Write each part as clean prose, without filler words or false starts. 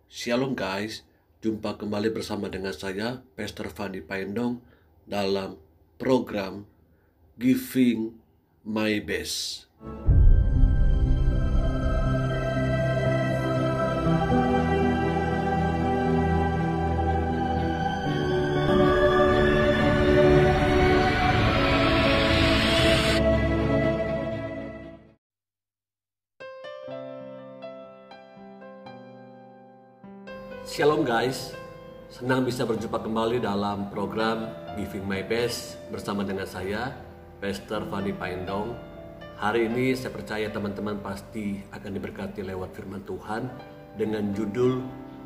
Shalom guys, jumpa kembali bersama dengan saya, Pastor Fandi Paendong, dalam program Giving My Best. Shalom guys, senang bisa berjumpa kembali dalam program Giving My Best bersama dengan saya, Pastor Fandi Paendong. Hari ini saya percaya teman-teman pasti akan diberkati lewat firman Tuhan dengan judul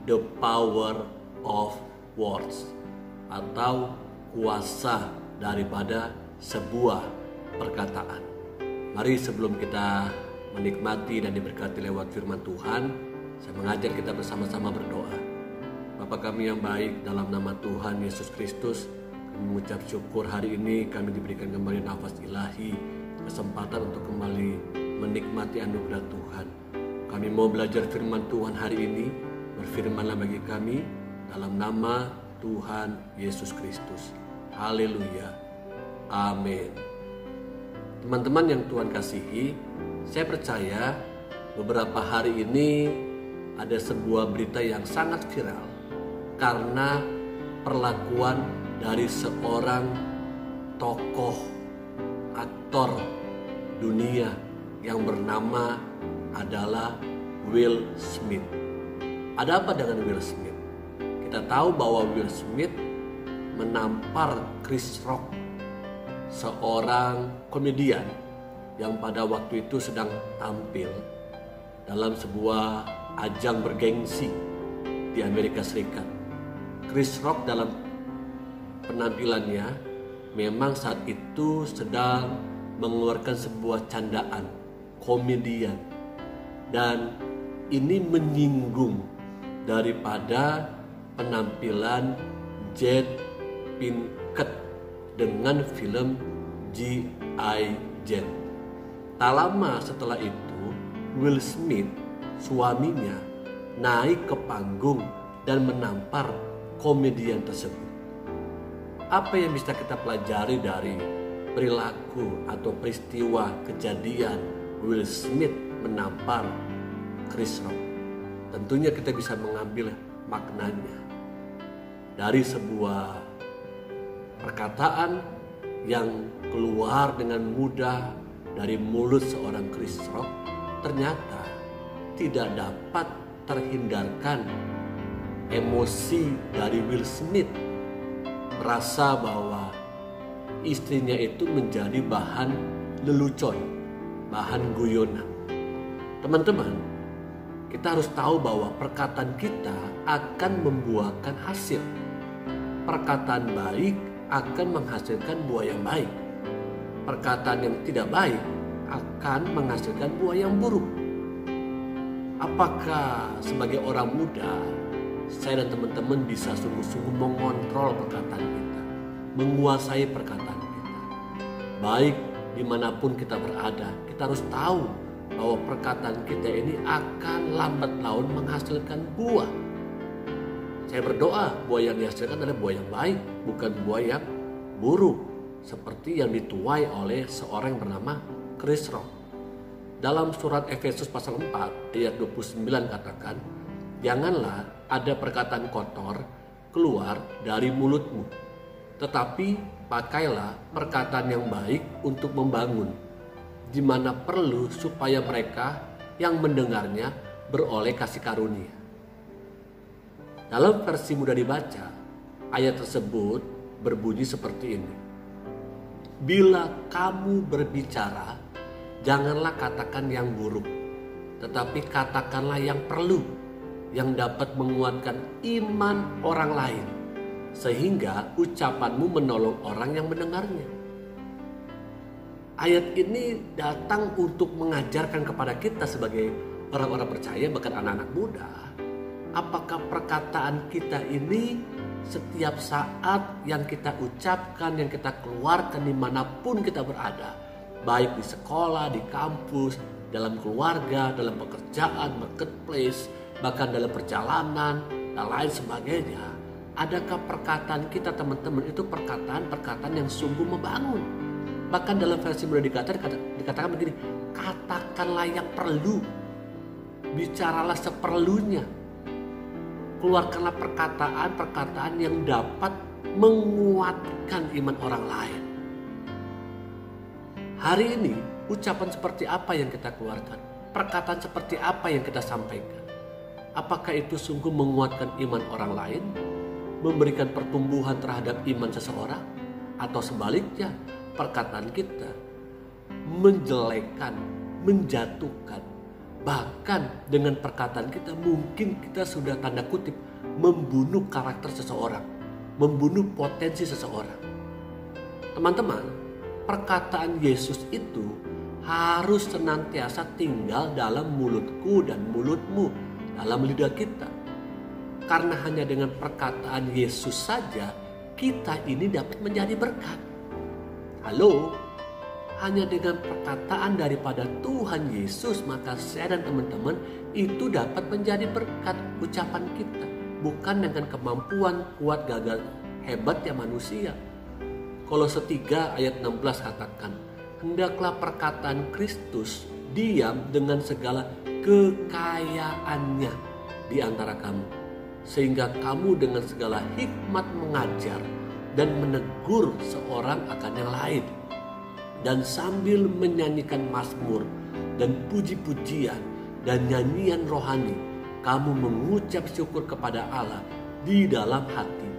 The Power of Words atau kuasa daripada sebuah perkataan. Mari sebelum kita menikmati dan diberkati lewat firman Tuhan, saya mengajak kita bersama-sama berdoa. Bapa kami yang baik, dalam nama Tuhan Yesus Kristus, kami mengucap syukur hari ini kami diberikan kembali nafas ilahi, kesempatan untuk kembali menikmati anugerah Tuhan. Kami mau belajar firman Tuhan hari ini, berfirmanlah bagi kami dalam nama Tuhan Yesus Kristus. Haleluya. Amin. Teman-teman yang Tuhan kasihi, saya percaya beberapa hari ini ada sebuah berita yang sangat viral karena perlakuan dari seorang tokoh aktor dunia yang bernama adalah Will Smith. Ada apa dengan Will Smith? Kita tahu bahwa Will Smith menampar Chris Rock, seorang komedian yang pada waktu itu sedang tampil dalam sebuah ajang bergengsi di Amerika Serikat. Chris Rock dalam penampilannya memang saat itu sedang mengeluarkan sebuah candaan komedian, dan ini menyinggung daripada penampilan Jade Pinkett dengan film G.I. Jane. Tak lama setelah itu, Will Smith, suaminya, naik ke panggung dan menampar komedian tersebut. Apa yang bisa kita pelajari dari perilaku atau peristiwa kejadian Will Smith menampar Chris Rock? Tentunya kita bisa mengambil maknanya dari sebuah perkataan yang keluar dengan mudah dari mulut seorang Chris Rock ternyata tidak dapat terhindarkan emosi dari Will Smith, merasa bahwa istrinya itu menjadi bahan lelucon, bahan guyonan. Teman-teman, kita harus tahu bahwa perkataan kita akan membuahkan hasil. Perkataan baik akan menghasilkan buah yang baik. Perkataan yang tidak baik akan menghasilkan buah yang buruk. Apakah sebagai orang muda, saya dan teman-teman bisa sungguh-sungguh mengontrol perkataan kita, menguasai perkataan kita? Baik dimanapun kita berada, kita harus tahu bahwa perkataan kita ini akan lambat laun menghasilkan buah. Saya berdoa buah yang dihasilkan adalah buah yang baik, bukan buah yang buruk, seperti yang dituai oleh seorang yang bernama Chris Rock. Dalam surat Efesus pasal 4 ayat 29 katakan, janganlah ada perkataan kotor keluar dari mulutmu, tetapi pakailah perkataan yang baik untuk membangun, di mana perlu supaya mereka yang mendengarnya beroleh kasih karunia. Dalam versi mudah dibaca, ayat tersebut berbunyi seperti ini. Bila kamu berbicara, janganlah katakan yang buruk, tetapi katakanlah yang perlu, yang dapat menguatkan iman orang lain, sehingga ucapanmu menolong orang yang mendengarnya. Ayat ini datang untuk mengajarkan kepada kita sebagai orang-orang percaya, bahkan anak-anak muda, apakah perkataan kita ini setiap saat yang kita ucapkan, yang kita keluarkan dimanapun kita berada, baik di sekolah, di kampus, dalam keluarga, dalam pekerjaan, marketplace, bahkan dalam perjalanan dan lain sebagainya. Adakah perkataan kita teman-teman itu perkataan-perkataan yang sungguh membangun? Bahkan dalam versi muda dikatakan begini, katakanlah yang perlu, bicaralah seperlunya, keluarkanlah perkataan-perkataan yang dapat menguatkan iman orang lain. Hari ini ucapan seperti apa yang kita keluarkan? Perkataan seperti apa yang kita sampaikan? Apakah itu sungguh menguatkan iman orang lain? Memberikan pertumbuhan terhadap iman seseorang? Atau sebaliknya, perkataan kita menjelekkan, menjatuhkan. Bahkan dengan perkataan kita mungkin kita sudah tanda kutip membunuh karakter seseorang, membunuh potensi seseorang. Teman-teman, perkataan Yesus itu harus senantiasa tinggal dalam mulutku dan mulutmu, dalam lidah kita. Karena hanya dengan perkataan Yesus saja kita ini dapat menjadi berkat. Halo, hanya dengan perkataan daripada Tuhan Yesus maka saya dan teman-teman itu dapat menjadi berkat ucapan kita. Bukan dengan kemampuan kuat gagah hebatnya manusia. Kolose 3 ayat 16 katakan, hendaklah perkataan Kristus diam dengan segala kekayaannya di antara kamu, sehingga kamu dengan segala hikmat mengajar dan menegur seorang akan yang lain, dan sambil menyanyikan mazmur dan puji-pujian dan nyanyian rohani, kamu mengucap syukur kepada Allah di dalam hati.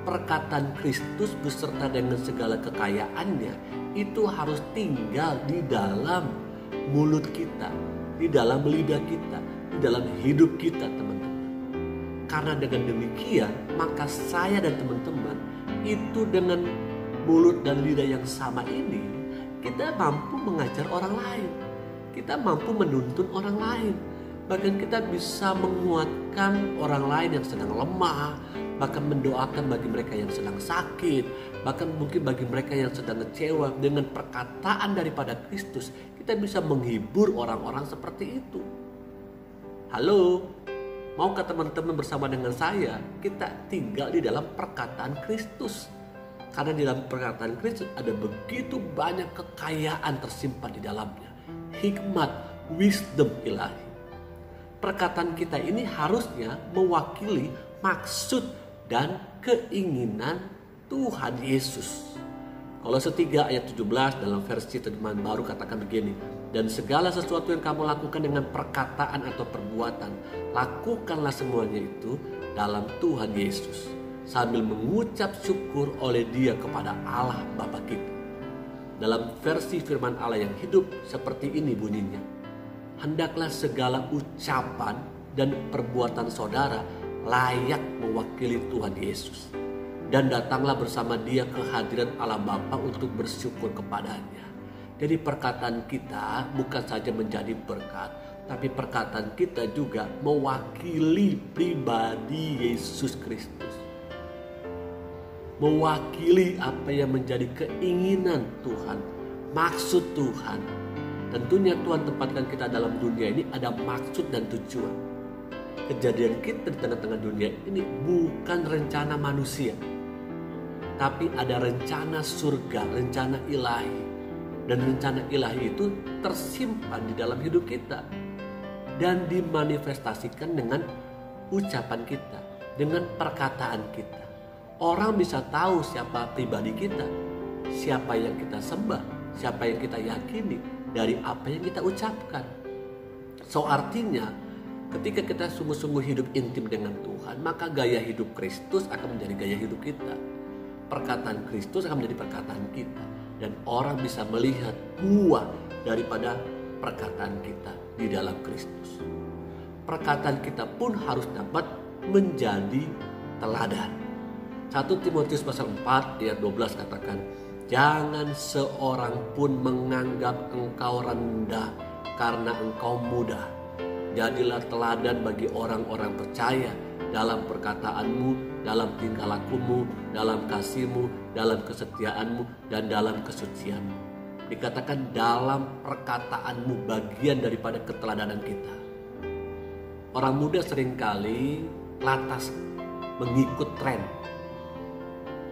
Perkataan Kristus beserta dengan segala kekayaannya itu harus tinggal di dalam mulut kita, di dalam lidah kita, di dalam hidup kita, teman-teman. Karena dengan demikian maka saya dan teman-teman itu dengan mulut dan lidah yang sama ini kita mampu mengajar orang lain, kita mampu menuntun orang lain, bahkan kita bisa menguatkan orang lain yang sedang lemah, bahkan mendoakan bagi mereka yang sedang sakit, bahkan mungkin bagi mereka yang sedang kecewa. Dengan perkataan daripada Kristus kita bisa menghibur orang-orang seperti itu. Halo, maukah teman-teman bersama dengan saya kita tinggal di dalam perkataan Kristus? Karena di dalam perkataan Kristus ada begitu banyak kekayaan tersimpan di dalamnya. Hikmat, wisdom ilahi. Perkataan kita ini harusnya mewakili maksud dan keinginan Tuhan Yesus. Kolose 3 ayat 17 dalam versi terjemahan baru katakan begini, dan segala sesuatu yang kamu lakukan dengan perkataan atau perbuatan, lakukanlah semuanya itu dalam Tuhan Yesus, sambil mengucap syukur oleh Dia kepada Allah Bapa kita. Dalam versi firman Allah yang hidup seperti ini bunyinya, hendaklah segala ucapan dan perbuatan saudara layak mewakili Tuhan Yesus, dan datanglah bersama Dia ke hadirat Allah Bapa untuk bersyukur kepadanya. Jadi perkataan kita bukan saja menjadi berkat, tapi perkataan kita juga mewakili pribadi Yesus Kristus, mewakili apa yang menjadi keinginan Tuhan, maksud Tuhan. Tentunya Tuhan tempatkan kita dalam dunia ini ada maksud dan tujuan. Kejadian kita di tengah-tengah dunia ini bukan rencana manusia, tapi ada rencana surga, rencana ilahi. Dan rencana ilahi itu tersimpan di dalam hidup kita dan dimanifestasikan dengan ucapan kita, dengan perkataan kita. Orang bisa tahu siapa pribadi kita, siapa yang kita sembah, siapa yang kita yakini dari apa yang kita ucapkan. So artinya ketika kita sungguh-sungguh hidup intim dengan Tuhan, maka gaya hidup Kristus akan menjadi gaya hidup kita. Perkataan Kristus akan menjadi perkataan kita. Dan orang bisa melihat buah daripada perkataan kita di dalam Kristus. Perkataan kita pun harus dapat menjadi teladan. 1 Timotius pasal 4 ayat 12 katakan, jangan seorang pun menganggap engkau rendah karena engkau muda. Jadilah teladan bagi orang-orang percaya dalam perkataanmu, dalam tingkah lakumu, dalam kasihmu, dalam kesetiaanmu, dan dalam kesucianmu. Dikatakan dalam perkataanmu bagian daripada keteladanan kita. Orang muda seringkali lantas mengikut tren.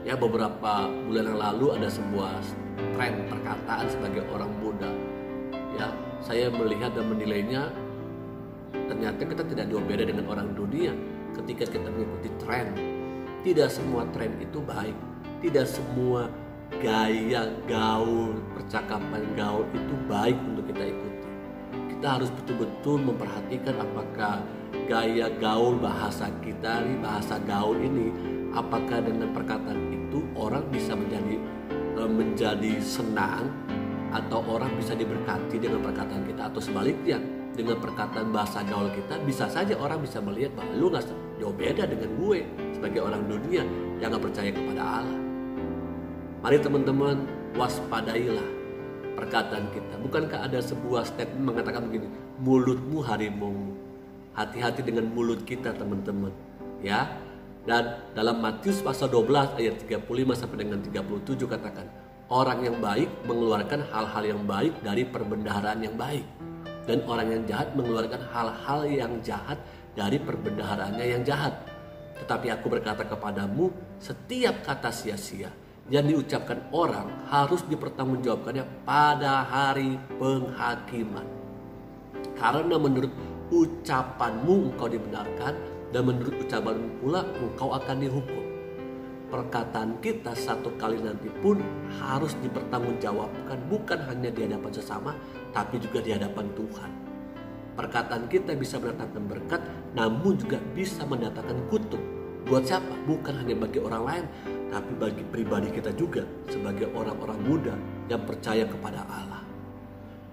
Ya, beberapa bulan yang lalu ada sebuah tren perkataan sebagai orang muda. Ya, saya melihat dan menilainya ternyata kita tidak jauh beda dengan orang dunia ketika kita mengikuti tren. Tidak semua tren itu baik. Tidak semua gaya gaul, percakapan gaul itu baik untuk kita ikuti. Kita harus betul-betul memperhatikan apakah gaya gaul bahasa kita nih, bahasa gaul ini, apakah dengan perkataan itu orang bisa menjadi senang atau orang bisa diberkati dengan perkataan kita, atau sebaliknya dengan perkataan bahasa gaul kita bisa saja orang bisa melihat bahwa lu gak jauh beda dengan gue sebagai orang dunia yang gak percaya kepada Allah. Mari teman-teman, waspadailah perkataan kita. Bukankah ada sebuah statement mengatakan begini, mulutmu harimaumu. Hati-hati dengan mulut kita teman-teman, ya. Dan dalam Matius pasal 12 ayat 35 sampai dengan 37 katakan, orang yang baik mengeluarkan hal-hal yang baik dari perbendaharaan yang baik, dan orang yang jahat mengeluarkan hal-hal yang jahat dari perbendaharaannya yang jahat. Tetapi aku berkata kepadamu, setiap kata sia-sia yang diucapkan orang harus dipertanggungjawabkannya pada hari penghakiman. Karena menurut ucapanmu engkau dibenarkan, dan menurut ucapanmu pula engkau akan dihukum. Perkataan kita satu kali nanti pun harus dipertanggungjawabkan, bukan hanya di hadapan sesama, tapi juga di hadapan Tuhan. Perkataan kita bisa mendatangkan berkat, namun juga bisa mendatangkan kutuk. Buat siapa? Bukan hanya bagi orang lain, tapi bagi pribadi kita juga sebagai orang-orang muda yang percaya kepada Allah.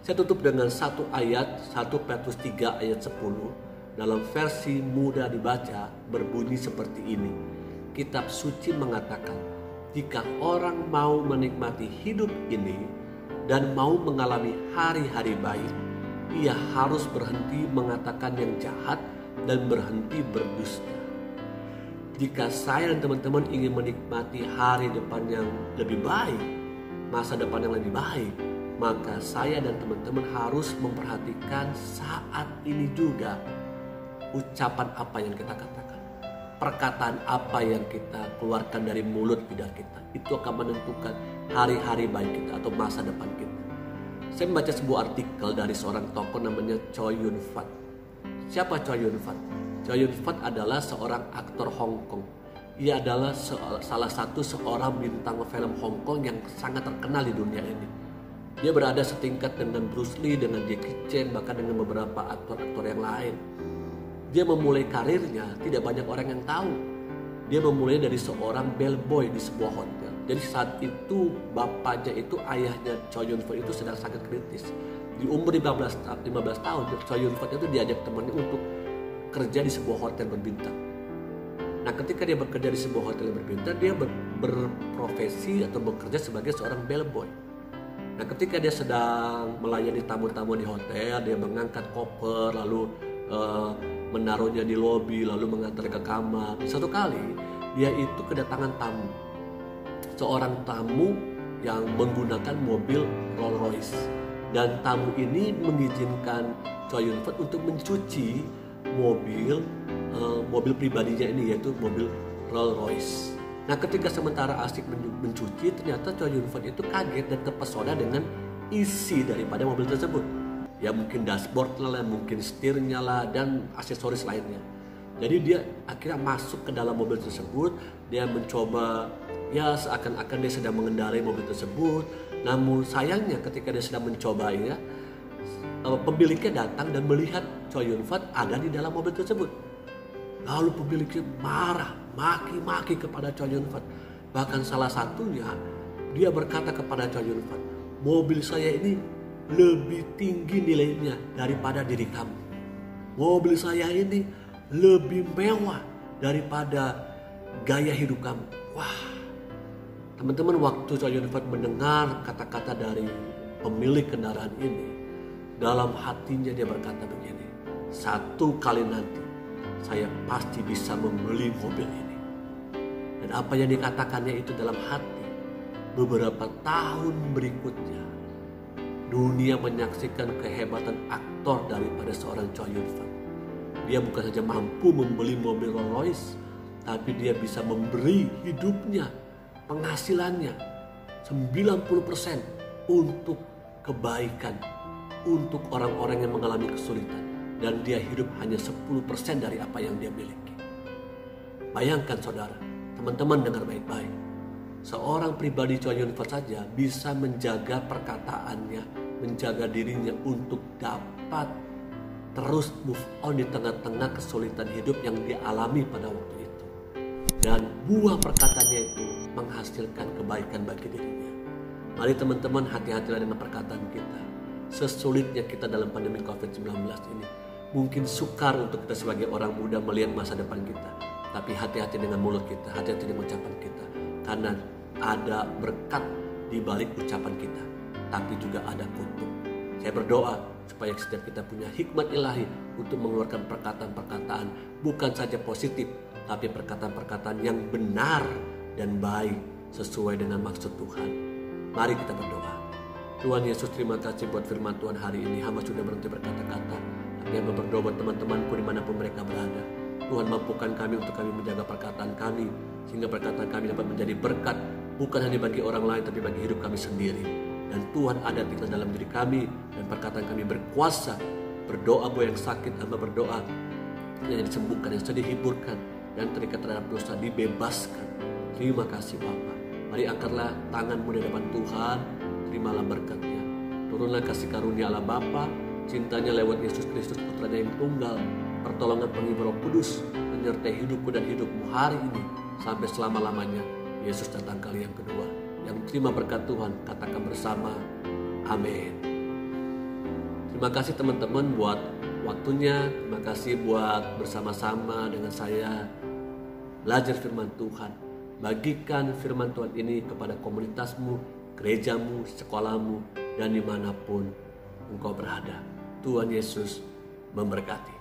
Saya tutup dengan satu ayat, 1 Petrus 3 ayat 10. Dalam versi mudah dibaca berbunyi seperti ini. Kitab suci mengatakan, jika orang mau menikmati hidup ini dan mau mengalami hari-hari baik, ia harus berhenti mengatakan yang jahat dan berhenti berdusta. Jika saya dan teman-teman ingin menikmati hari depan yang lebih baik, masa depan yang lebih baik, maka saya dan teman-teman harus memperhatikan saat ini juga ucapan apa yang kita katakan, perkataan apa yang kita keluarkan dari mulut lidah kita. Itu akan menentukan hari-hari baik kita atau masa depan kita. Saya membaca sebuah artikel dari seorang tokoh namanya Chow Yun Fat. Siapa Chow Yun Fat? Chow Yun Fat adalah seorang aktor Hong Kong. Ia adalah salah satu seorang bintang film Hong Kong yang sangat terkenal di dunia ini. Dia berada setingkat dengan Bruce Lee, dengan Jackie Chan, bahkan dengan beberapa aktor-aktor yang lain. Dia memulai karirnya, tidak banyak orang yang tahu. Dia memulai dari seorang bellboy di sebuah hotel. Jadi saat itu bapaknya itu, ayahnya Chow Yun Fat itu sedang sakit kritis. Di umur 15 tahun, Chow Yun Fat itu diajak temannya untuk kerja di sebuah hotel berbintang. Nah, ketika dia bekerja di sebuah hotel berbintang, dia berprofesi atau bekerja sebagai seorang bellboy. Nah, ketika dia sedang melayani tamu-tamu di hotel, dia mengangkat koper, lalu menaruhnya di lobi, lalu mengantar ke kamar. Satu kali, dia itu kedatangan tamu. Seorang tamu yang menggunakan mobil Rolls Royce. Dan tamu ini mengizinkan Chow Yun Fat untuk mencuci mobil pribadinya ini, yaitu mobil Rolls Royce. Nah, ketika sementara asik mencuci, ternyata Chow Yun Fat itu kaget dan terpesona dengan isi daripada mobil tersebut. Ya mungkin dashboard lah, mungkin setirnya lah, dan aksesoris lainnya. Jadi dia akhirnya masuk ke dalam mobil tersebut. Dia mencoba, ya seakan-akan dia sedang mengendarai mobil tersebut. Namun sayangnya ketika dia sedang mencobanya, pemiliknya datang dan melihat Chow Yun Fat ada di dalam mobil tersebut. Lalu pemiliknya marah, maki-maki kepada Chow Yun Fat. Bahkan salah satunya, dia berkata kepada Chow Yun Fat, mobil saya ini lebih tinggi nilainya daripada diri kamu. Mobil saya ini lebih mewah daripada gaya hidup kamu. Wah, teman-teman, waktu Chow Yun Fat mendengar kata-kata dari pemilik kendaraan ini, dalam hatinya dia berkata begini, satu kali nanti saya pasti bisa membeli mobil ini. Dan apa yang dikatakannya itu dalam hati. Beberapa tahun berikutnya, dunia menyaksikan kehebatan aktor daripada seorang Chow Yun Fat. Dia bukan saja mampu membeli mobil Rolls Royce, tapi dia bisa memberi hidupnya, penghasilannya 90% untuk kebaikan, untuk orang-orang yang mengalami kesulitan. Dan dia hidup hanya 10% dari apa yang dia miliki. Bayangkan saudara, teman-teman dengar baik-baik. Seorang pribadi Tuhan Universe saja bisa menjaga perkataannya, menjaga dirinya untuk dapat terus move on di tengah-tengah kesulitan hidup yang dia alami pada waktu itu. Dan buah perkataannya itu menghasilkan kebaikan bagi dirinya. Mari teman-teman, hati-hatilah dengan perkataan kita. Sesulitnya kita dalam pandemi COVID-19 ini, mungkin sukar untuk kita sebagai orang muda melihat masa depan kita. Tapi hati-hati dengan mulut kita, hati-hati dengan ucapan kita. Karena ada berkat di balik ucapan kita, tapi juga ada kutuk. Saya berdoa supaya setiap kita punya hikmat ilahi untuk mengeluarkan perkataan-perkataan bukan saja positif, tapi perkataan-perkataan yang benar dan baik sesuai dengan maksud Tuhan. Mari kita berdoa. Tuhan Yesus, terima kasih buat firman Tuhan hari ini. Hamba sudah berhenti berkata-kata, tapi hamba berdoa buat teman-temanku dimanapun mereka berada. Tuhan, mampukan kami untuk kami menjaga perkataan kami, sehingga perkataan kami dapat menjadi berkat, bukan hanya bagi orang lain, tapi bagi hidup kami sendiri. Dan Tuhan ada tinggal dalam diri kami, dan perkataan kami berkuasa. Berdoa buat yang sakit, hamba berdoa yang disembuhkan, yang sedih hiburkan, dan terikat terhadap dosa dibebaskan. Terima kasih Bapa. Mari angkatlah tanganmu di depan Tuhan, terimalah berkatnya. Turunlah kasih karunia Allah Bapa, cintanya lewat Yesus Kristus putranya yang tunggal, pertolongan penghibur Roh Kudus menyertai hidupku dan hidupmu hari ini sampai selama-lamanya. Yesus datang kali yang kedua. Yang terima berkat Tuhan katakan bersama amin. Terima kasih teman-teman buat waktunya. Terima kasih buat bersama-sama dengan saya belajar firman Tuhan. Bagikan firman Tuhan ini kepada komunitasmu, gerejamu, sekolahmu, dan dimanapun engkau berada. Tuhan Yesus memberkati.